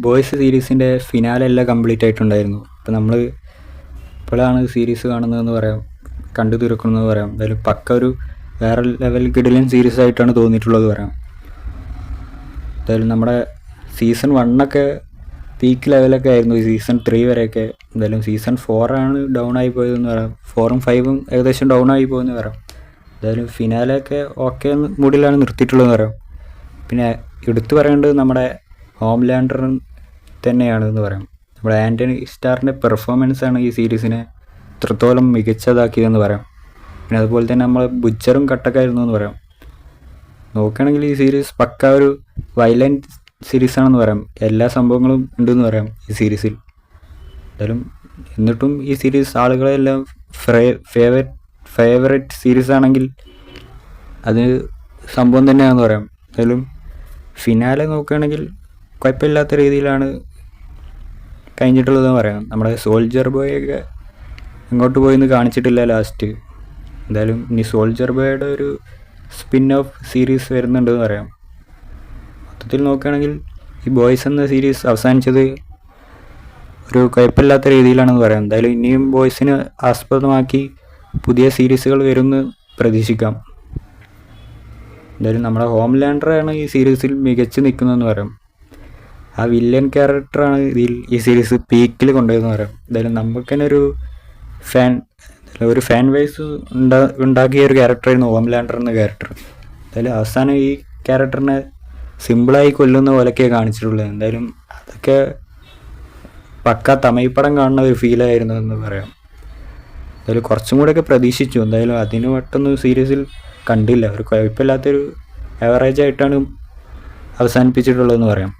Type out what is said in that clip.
Boys സീരീസിൻ്റെ finale എല്ലാം complete ആയിട്ടുണ്ടായിരുന്നു. അപ്പോൾ നമ്മൾ ഇപ്പോഴാണ് സീരീസ് കാണുന്നതെന്ന് പറയാം, കണ്ടു തീർക്കുന്നതെന്ന് പറയാം. എന്തായാലും പക്ക ഒരു വേറെ ലെവൽ കിടിലൻ സീരീസ് ആയിട്ടാണ് തോന്നിയിട്ടുള്ളത് പറയാം. എന്തായാലും നമ്മുടെ സീസൺ 1 പീക്ക് ലെവലൊക്കെ ആയിരുന്നു, സീസൺ 3 വരെയൊക്കെ. എന്തായാലും സീസൺ 4 ഡൗൺ ആയി പോയതെന്ന് പറയാം. 4ഉം 5ഉം ഏകദേശം ഡൗൺ ആയി പോയെന്ന് പറയാം. എന്തായാലും ഫിനാലൊക്കെ ഓക്കെ മൂഡിലാണ് നിർത്തിയിട്ടുള്ളതെന്ന് പറയാം. പിന്നെ എടുത്തു പറയേണ്ടത് നമ്മുടെ ഹോംലാൻഡർ തന്നെയാണെന്ന് പറയാം. നമ്മുടെ ആൻ്റണി സ്റ്റാറിൻ്റെ പെർഫോമൻസാണ് ഈ സീരീസിനെ ഇത്രത്തോളം മികച്ചതാക്കിയതെന്ന് പറയാം. പിന്നെ അതുപോലെ തന്നെ നമ്മൾ ബുച്ചറും കട്ടക്കായിരുന്നു എന്ന് പറയാം. നോക്കുകയാണെങ്കിൽ ഈ സീരീസ് പക്ക ഒരു വയലൻറ്റ് സീരീസാണെന്ന് പറയാം. എല്ലാ സംഭവങ്ങളും ഉണ്ടെന്ന് പറയാം ഈ സീരീസിൽ. എന്തായാലും എന്നിട്ടും ഈ സീരീസ് ആളുകളെല്ലാം ഫേവറേറ്റ് സീരീസ് ആണെങ്കിൽ അത് സംഭവം തന്നെയാണെന്ന് പറയാം. എന്തായാലും ഫിനാലെ നോക്കുകയാണെങ്കിൽ കുഴപ്പമില്ലാത്ത രീതിയിലാണ് കഴിഞ്ഞിട്ടുള്ളതെന്ന് പറയാം. നമ്മുടെ സോൾജർ ബോയൊക്കെ എങ്ങോട്ട് പോയെന്ന് കാണിച്ചിട്ടില്ല ലാസ്റ്റ്. എന്തായാലും ഇനി സോൾജർ ബോയുടെ ഒരു സ്പിൻ ഓഫ് സീരീസ് വരുന്നുണ്ടെന്ന് പറയാം. മൊത്തത്തിൽ നോക്കുകയാണെങ്കിൽ ഈ ബോയ്സ് എന്ന സീരീസ് അവസാനിച്ചത് ഒരു കുഴപ്പമില്ലാത്ത രീതിയിലാണെന്ന് പറയാം. എന്തായാലും ഇനിയും ബോയ്സിനെ ആസ്പദമാക്കി പുതിയ സീരീസുകൾ വരുമെന്ന് പ്രതീക്ഷിക്കാം. എന്തായാലും നമ്മുടെ ഹോംലാൻഡറാണ് ഈ സീരീസിൽ മികച്ച് നിൽക്കുന്നതെന്ന് പറയാം. ആ വില്ലൻ ക്യാരക്ടറാണ് ഈ സീരീസ് പീക്കിൽ കൊണ്ടുപോയെന്ന് പറയാം. എന്തായാലും നമുക്ക് തന്നെ ഒരു ഫാൻ വൈസ് ഉണ്ടാക്കിയ ഒരു ക്യാരക്ടറായിരുന്നു ഹോംലാൻഡർ എന്ന ക്യാരക്ടർ. എന്തായാലും അവസാനം ഈ ക്യാരക്ടറിനെ സിമ്പിളായി കൊല്ലുന്ന പോലെയൊക്കെ കാണിച്ചിട്ടുള്ളത്. എന്തായാലും അതൊക്കെ പക്ക തമിഴ്പ്പടം കാണുന്ന ഒരു ഫീലായിരുന്നു എന്ന് പറയാം. എന്തായാലും കുറച്ചും കൂടെയൊക്കെ പ്രതീക്ഷിച്ചു. എന്തായാലും അതിന് പെട്ടെന്ന് സീരീസിൽ കണ്ടില്ല. ഒരു കുഴപ്പമില്ലാത്തൊരു ആവറേജ് ആയിട്ടാണ് അവസാനിപ്പിച്ചിട്ടുള്ളതെന്ന് പറയാം.